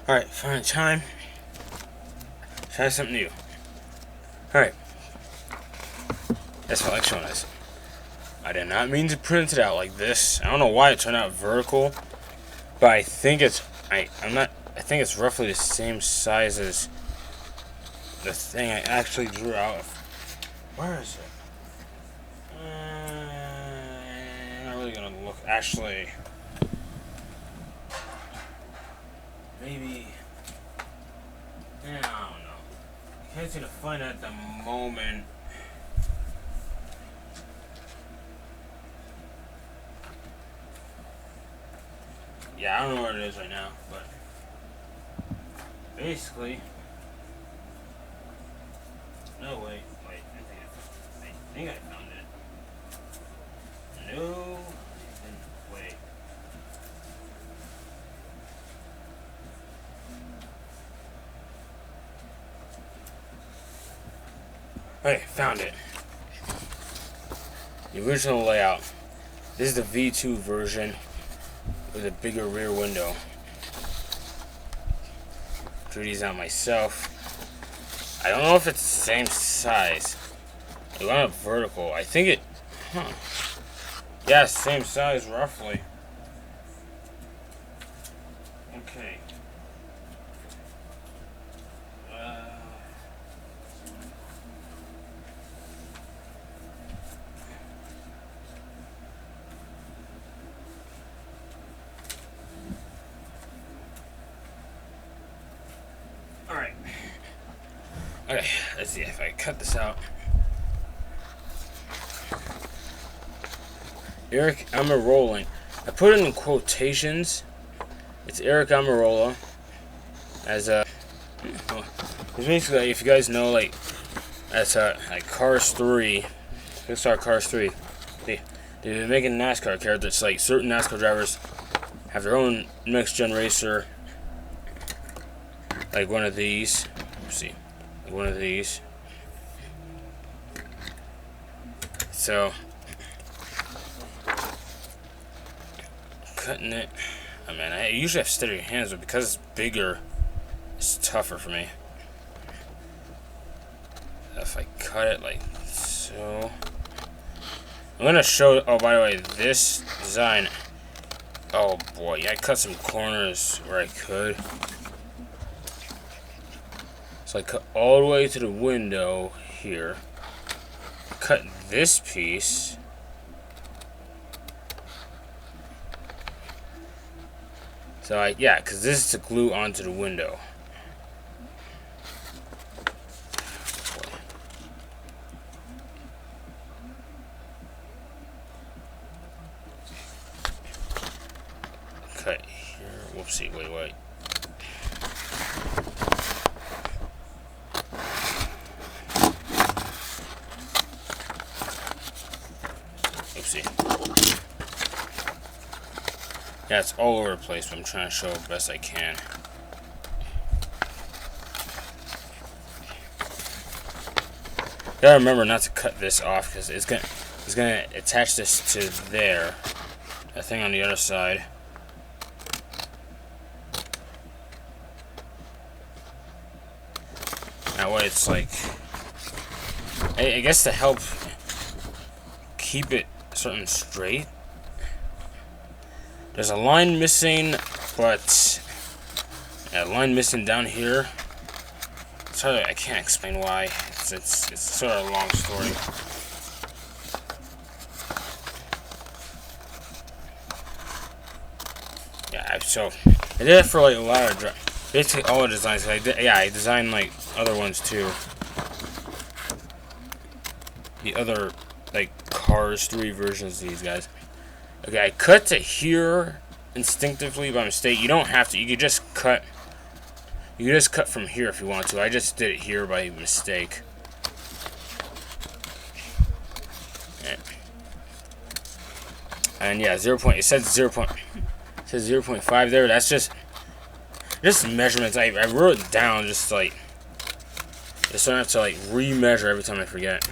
Alright, finally time. Try something new. Alright. That's what I like showing us. I did not mean to print it out like this. I don't know why it turned out vertical, but I think it's I think it's roughly the same size as the thing I actually drew out. Where is it? I'm not really gonna look. Actually, maybe. Yeah, I don't know. I can't seem to find it at the moment. Yeah, I don't know where it is right now, but basically, no wait, I think I found it. No, wait. Okay, found it. The original layout. This is the V2 version with a bigger rear window. Drew these out myself. I don't know if it's the same size. It went up vertical. I think it. Yeah, same size roughly. Okay. Alright. Okay, let's see if I cut this out. Eric Amarola. I put it in quotations. It's Eric Amarola. As a. It's basically, if you guys know, like, that's like Cars 3. Pixar Cars 3. They've been making NASCAR characters. Like, certain NASCAR drivers have their own next gen racer. Like one of these. Let's see. Like one of these. So, cutting it. I mean, I usually have steadier hands, but because it's bigger, it's tougher for me. If I cut it like so. I'm gonna show. Oh, by the way, this design. Oh boy, yeah, I cut some corners where I could. So I cut all the way to the window here. Cut this piece. So yeah, because this is to glue onto the window. Cut here. Whoopsie, wait. Yeah, it's all over the place, but I'm trying to show the best I can. Gotta remember not to cut this off because it's gonna attach this to there. That thing on the other side. That way it's like, I guess to help keep it certain straight. There's a line missing, but a line missing down here. Sorry, I can't explain why. It's sort of a long story. Yeah, so I did it for like a lot of basically all the designs. I designed like other ones too. The other like Cars 3 versions of these guys. Okay, I cut to here instinctively by mistake. You don't have to. You could just cut. You can just cut from here if you want to. I just did it here by mistake. And yeah, 0. It says 0.5 there. That's just measurements. I wrote it down just so I don't have to like remeasure every time I forget.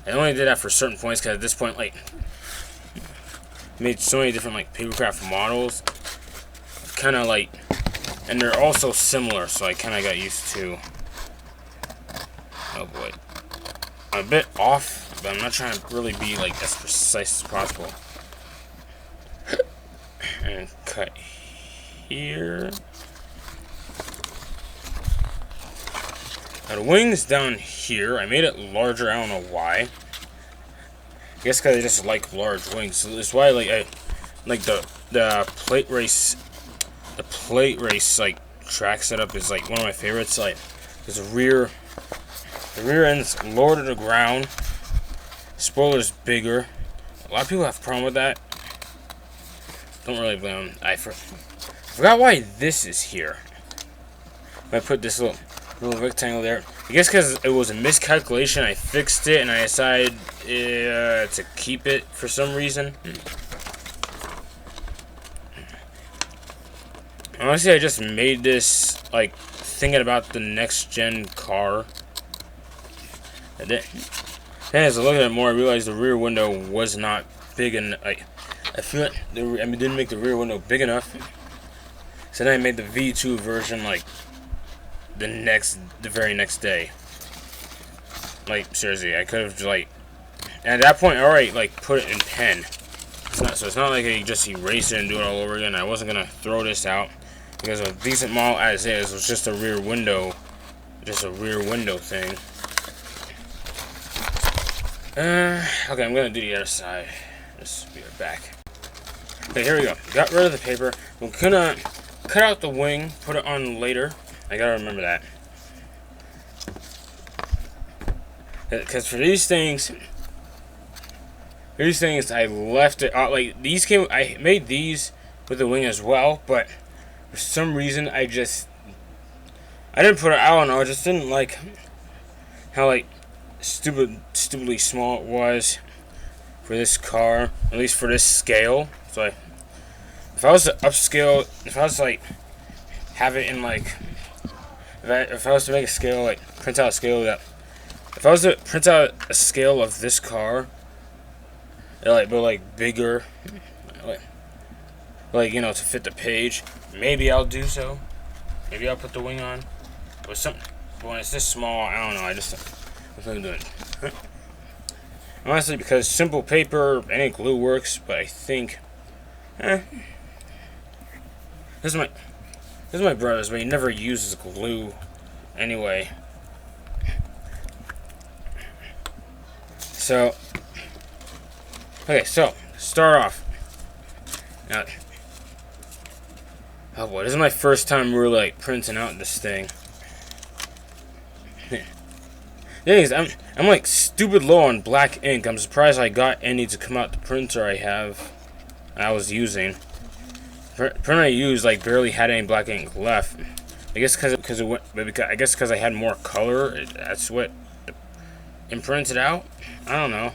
I only did that for certain points because at this point, like, made so many different like Papercraft models. Kind of like and they're also similar, so I kind of got used to. Oh boy, I'm a bit off, but I'm not trying to really be like as precise as possible. And cut here. Now the wing's down here. I made it larger. I don't know why. I guess because I just like large wings. So that's why I like the plate race. The plate race like track setup is like one of my favorites. Like, because the rear end's lower to the ground. Spoiler's bigger. A lot of people have a problem with that. Don't really blame them. I forgot why this is here. I put this little rectangle there. I guess because it was a miscalculation, I fixed it and I decided to keep it for some reason. Honestly, I just made this like thinking about the next gen car. And then as I look at it more, I realized the rear window was not big enough. I feel like didn't make the rear window big enough. So then I made the V2 version like the very next day. Like seriously, I could have like, and at that point I already like put it in pen. So it's not like I just erase it and do it all over again. I wasn't gonna throw this out because a decent model as is was just a rear window thing. Okay, I'm gonna do the other side. Just be right back. Okay, here we go. Got rid of the paper. I'm gonna cut out the wing, put it on later. I gotta remember that. Because for these things I left it out. Like these I made these with the wing as well, but for some reason I didn't put it. I don't know. I just didn't like how like stupidly small it was for this car, at least for this scale. So if I was to upscale, if I was to like have it in like, if I was to make a scale, like print out a scale that, if I was to print out a scale of this car, but like bigger, like you know, to fit the page, maybe I'll do so. Maybe I'll put the wing on. But when it's this small, I don't know. I don't do it. Honestly, because simple paper, any glue works. But I think, this is my brother's, but he never uses glue anyway. So, okay, so start off. Now, oh boy, this is my first time really like printing out this thing. The thing is, I'm like stupid low on black ink. I'm surprised I got any to come out the printer I was using. Printer I used like barely had any black ink left. I guess because I had more color, that's what imprinted out. I don't know.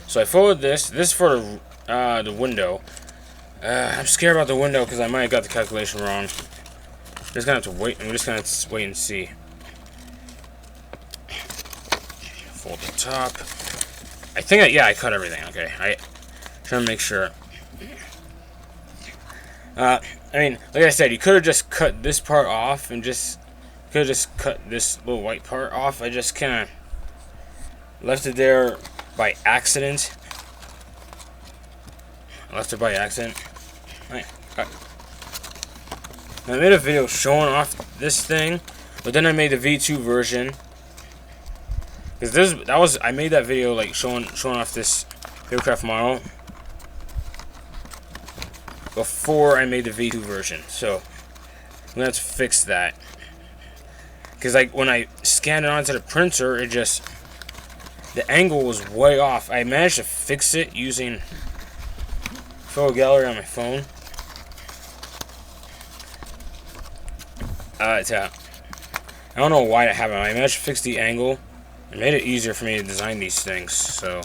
So I folded this for the window. I'm scared about the window because I might have got the calculation wrong. Just gonna have to wait. I'm just gonna wait and see. Fold the top. I think I cut everything. Okay, trying to make sure. I mean, like I said, you could have just cut this part off and cut this little white part off. I just kind of left it there by accident. Right. I made a video showing off this thing, but then I made the V2 version. Because I made that video like showing off this Papercraft model before I made the V2 version. So I'm gonna have to fix that. Because like when I scanned it onto the printer, the angle was way off. I managed to fix it using photo gallery on my phone. I don't know why that happened. I managed to fix the angle. It made it easier for me to design these things. So,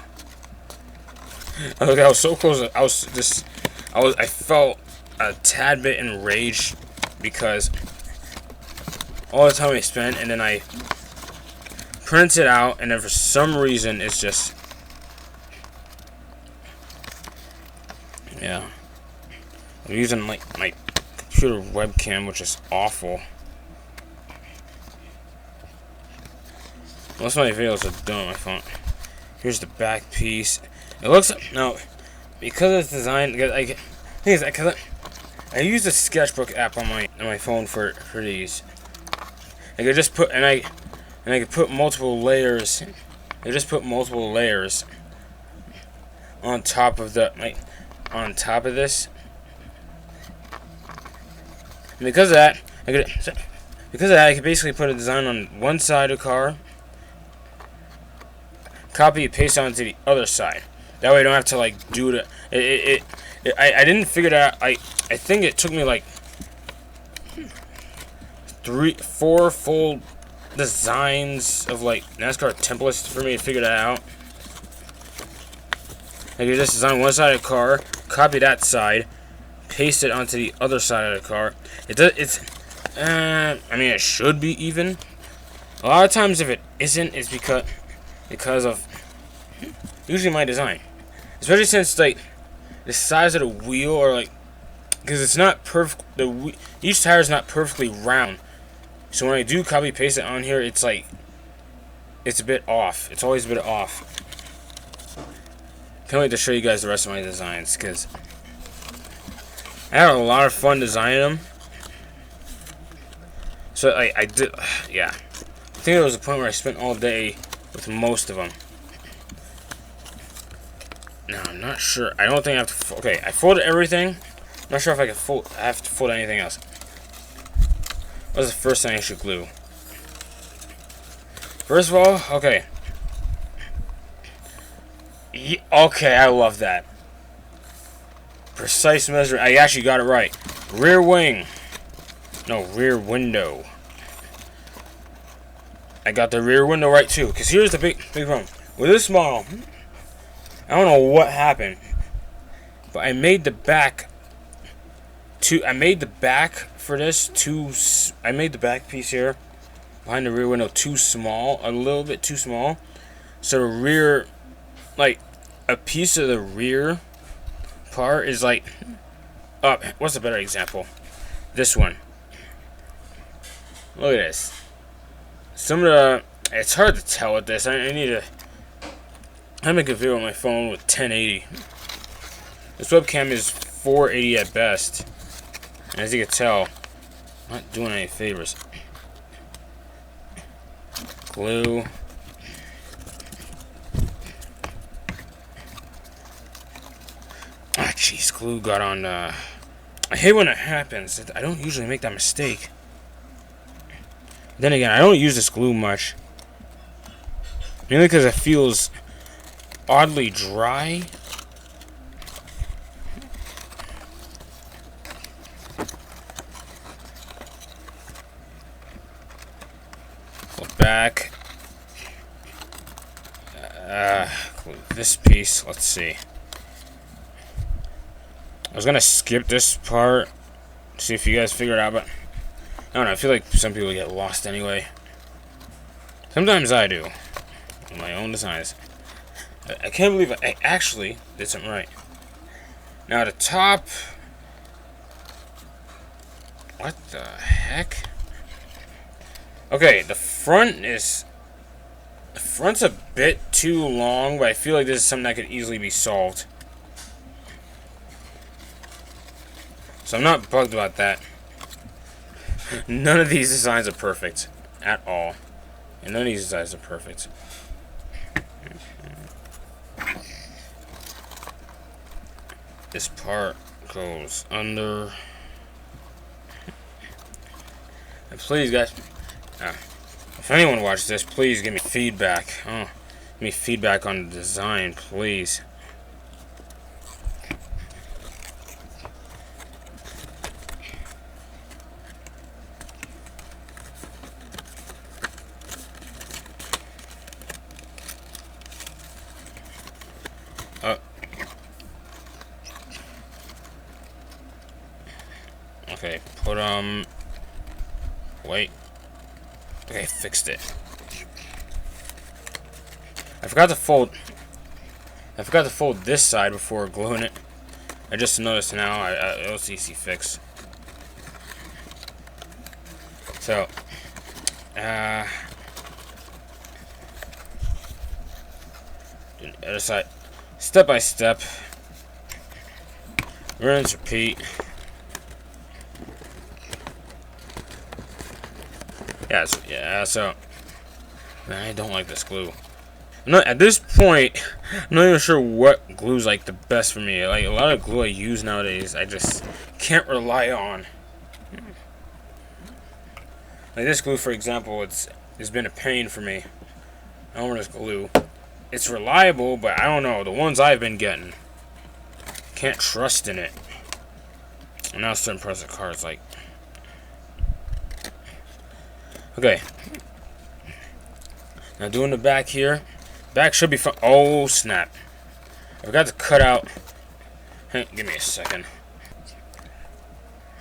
look, I was so close. I felt a tad bit enraged because all the time I spent, and then I print it out, and then for some reason it's just Yeah. I'm using like my computer webcam, which is awful. Most of my videos are done on my phone. Here's the back piece. It looks now because it's designed. Because I use the sketchbook app on my phone for these. I could just put I could put multiple layers. I just put multiple layers on top of on top of this. And because of that, I could basically put a design on one side of the car, copy and paste it onto the other side. That way I don't have to like do it. I didn't figure it out. I think it took me like 4 full designs of like NASCAR templates for me to figure that out. I could just design one side of the car, copy that side, paste it onto the other side of the car. I mean, it should be even. A lot of times, if it isn't, it's because of usually my design. Especially since like the size of the wheel, or like because it's not perfect. Each tire is not perfectly round. So when I do copy paste it on here, it's like it's a bit off. It's always a bit off. Can't wait to show you guys the rest of my designs because I had a lot of fun designing them. So I did, yeah. I think there was a point where I spent all day with most of them. Now I'm not sure. I don't think I have to. Okay, I folded everything. I'm not sure if I have to fold anything else. What's the first thing I should glue? First of all, okay. Okay, I love that. Precise measure. I actually got it right. Rear wing. No, rear window. I got the rear window right too. Because here's the big problem. With this model, I don't know what happened, but I made the back for this I made the back piece here behind the rear window too small, a little bit too small. So the rear, like a piece of the rear part is like up. What's a better example? This one. Look at this. It's hard to tell with this. I make a video on my phone with 1080. This webcam is 480 at best. And as you can tell, I'm not doing any favors. Glue. Ah, jeez, glue got on. I hate when it happens. I don't usually make that mistake. Then again, I don't use this glue much. Mainly because it feels oddly dry. Pull back. Glue this piece. Let's see. I was gonna skip this part, see if you guys figure it out, but I don't know. I feel like some people get lost anyway. Sometimes I do. In my own designs. I can't believe I actually did something right. Now the top. What the heck? Okay, the front's a bit too long, but I feel like this is something that could easily be solved. So I'm not bugged about that. None of these designs are perfect at all. And none of these designs are perfect. This part goes under. And please, guys, if anyone watches this, please give me feedback. Give me feedback on the design, please. Okay, wait. Okay, fixed it. I forgot to fold this side before gluing it. I just noticed now. It was easy fix. So, the other side, step by step, rinse, repeat. So, man, I don't like this glue. At this point, I'm not even sure what glue's like the best for me. Like, a lot of glue I use nowadays, I just can't rely on. Like this glue, for example, it's been a pain for me. I don't want this glue. It's reliable, but I don't know. The ones I've been getting, can't trust in it. And now certain parts of the car is like, okay. Now doing the back here. Back should be fine. Oh snap! I forgot to cut out. Hey, give me a second.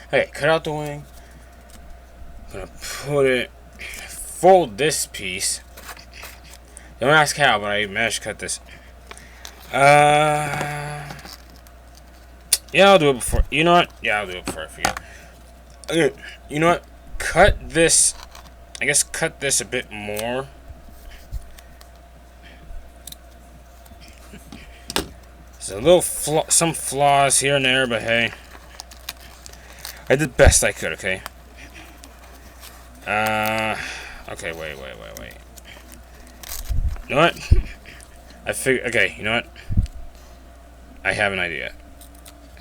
Okay, cut out the wing. I'm gonna put it. Fold this piece. Don't ask how, but I managed to cut this. Yeah, I'll do it before. You know what? Yeah, I'll do it before I forget. Okay, you know what? Cut this. I guess cut this a bit more. There's a little some flaws here and there, but hey, I did the best I could. Okay. Okay. Wait. You know what? I figure. Okay. You know what? I have an idea.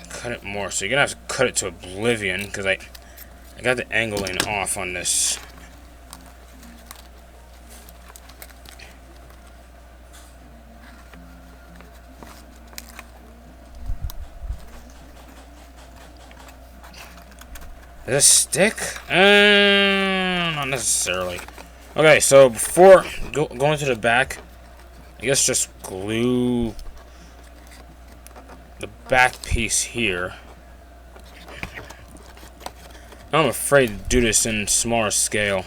Cut it more. So you're gonna have to cut it to oblivion because I got the angling off on this. Does this stick? Not necessarily. Okay, so before going to the back, I guess just glue the back piece here. I'm afraid to do this in smaller scale.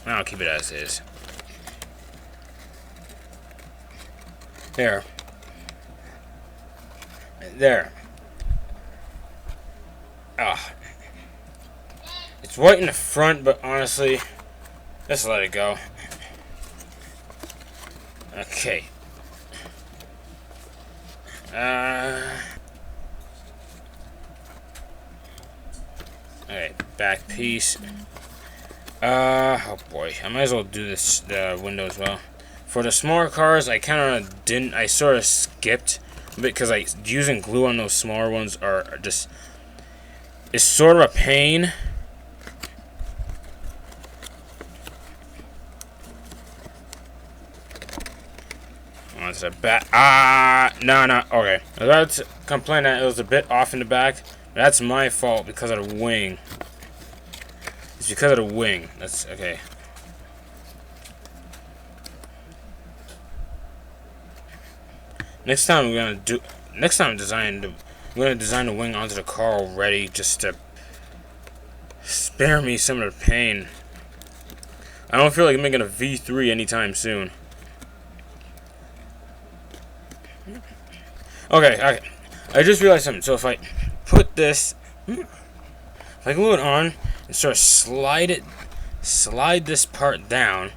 I'll keep it as is. There. Ah. It's white in the front, but honestly, just let it go. Okay. Alright, back piece. Oh boy, I might as well do this, the window as well. For the smaller cars, I sort of skipped a bit because using glue on those smaller ones are just, it's sort of a pain. On the back. No, okay. I was about to complain that it was a bit off in the back. That's my fault because of the wing. It's because of the wing. That's okay. Next time I'm gonna design the wing onto the car already, just to spare me some of the pain. I don't feel like making a V3 anytime soon. Okay, I just realized something. So if I put this, if I glue it on and sort of slide this part down,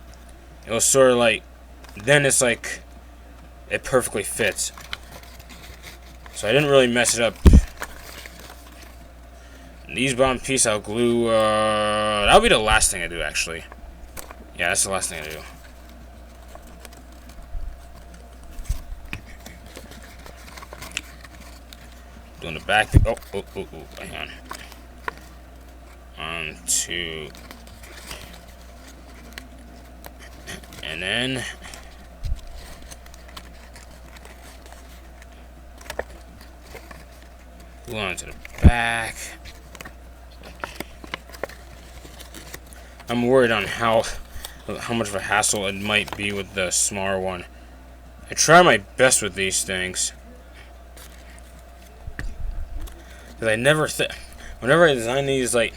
it'll sort of like, then it's like, it perfectly fits. So I didn't really mess it up. These bottom piece I'll glue, that'll be the last thing I do actually. Yeah, that's the last thing I do. Doing the back, hang on. Onto, and then glue onto the back. I'm worried on how much of a hassle it might be with the smaller one. I try my best with these things. Because I never whenever I design these, like,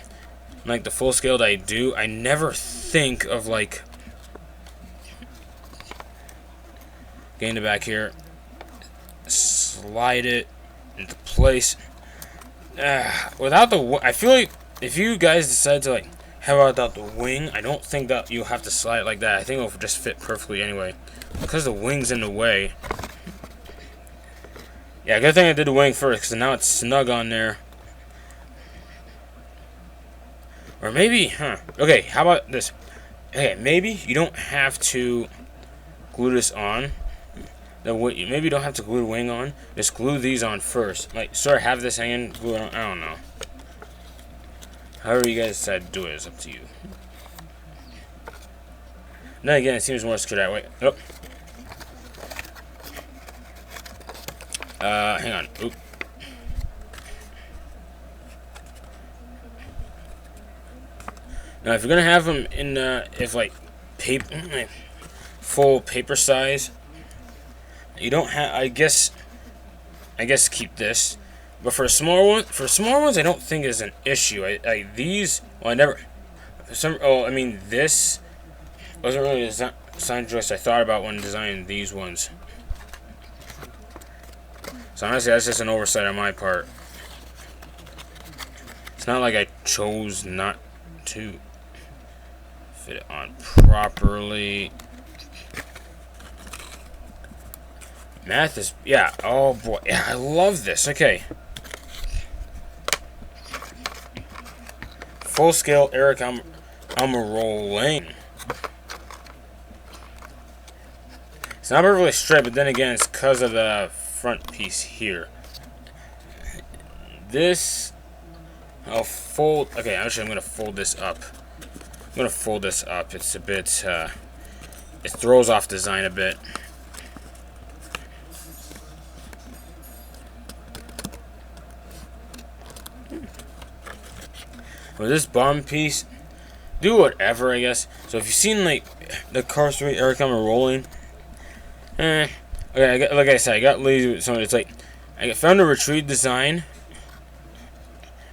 like the full scale that I do, I never think of like getting it back here, slide it into place. Without the, I feel like if you guys decide to like have without the wing, I don't think that you'll have to slide it like that. I think it'll just fit perfectly anyway, because the wing's in the way. Yeah, good thing I did the wing first, because now it's snug on there. Or maybe, okay, how about this? Okay, maybe you don't have to glue this on. Maybe you don't have to glue the wing on. Just glue these on first. Like, sort of have this hanging, glue it on. I don't know. However you guys decide to do it is up to you. Then again, it seems more secure that way. Oh. Hang on. Oop. Now, if you're gonna have them in, if like full paper size, you don't have. I guess keep this. But for smaller ones, I don't think is an issue. These. Well, I never. I mean, this wasn't really a design choice I thought about when designing these ones. So honestly, that's just an oversight on my part. It's not like I chose not to fit it on properly. Math is, yeah. Oh boy, yeah, I love this. Okay. Full scale, Eric, I'm rolling. It's not perfectly straight, but then again, it's because of the front piece here. This, I'll fold. Okay, actually, I'm gonna fold this up. It's a bit. It throws off design a bit. With this bottom piece, do whatever, I guess. So if you've seen like the car straight Eric I'm rolling, okay, like I said, I got lazy with some. It's like I found a retreat design.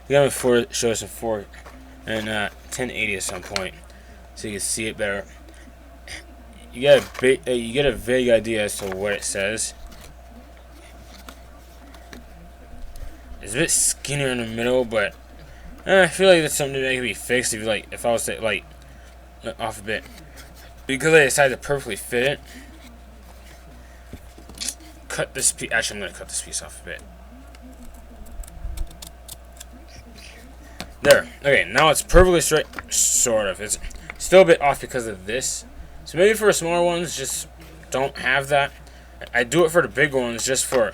We got show us in 4 and 1080 at some point, so you can see it better. You get a vague idea as to what it says. It's a bit skinnier in the middle, but I feel like that's something that can be fixed if I was to like off a bit. Because I decided to perfectly fit it. Cut this piece. Actually, I'm gonna cut this piece off a bit. There. Okay, now it's perfectly straight. Sort of. It's still a bit off because of this. So maybe for smaller ones, just don't have that. I do it for the big ones, just for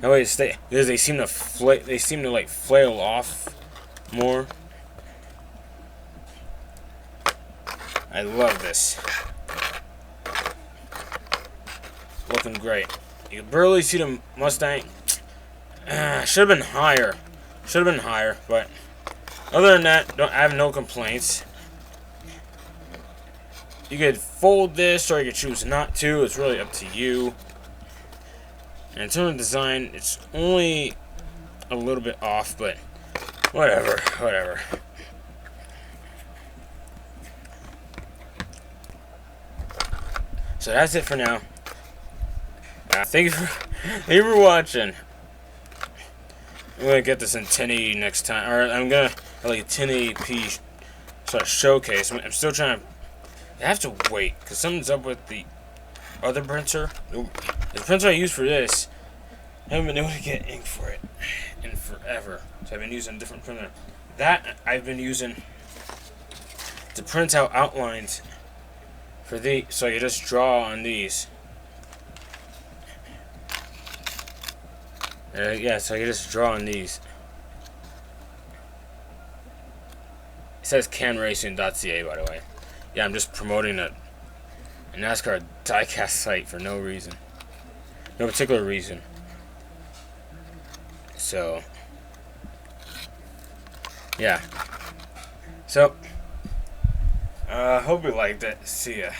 that way because they seem to like flail off more. I love this. Looking great. You can barely see the Mustang. Should have been higher. But other than that, I have no complaints. You could fold this, or you could choose not to. It's really up to you. And in terms of design, it's only a little bit off, but whatever. So that's it for now. Thank you for watching. I'm gonna get this in 1080 next time, or I'm gonna like a 1080p sort of showcase. I'm still trying to. I have to wait because something's up with the other printer. The printer I use for this, I haven't been able to get ink for it in forever. So I've been using a different printer. That I've been using to print out outlines for the. So you just draw on these. Yeah, so you just draw on these. It says canracing.ca, by the way. Yeah, I'm just promoting a NASCAR diecast site for no reason. No particular reason. So, yeah. So, hope you liked it. See ya.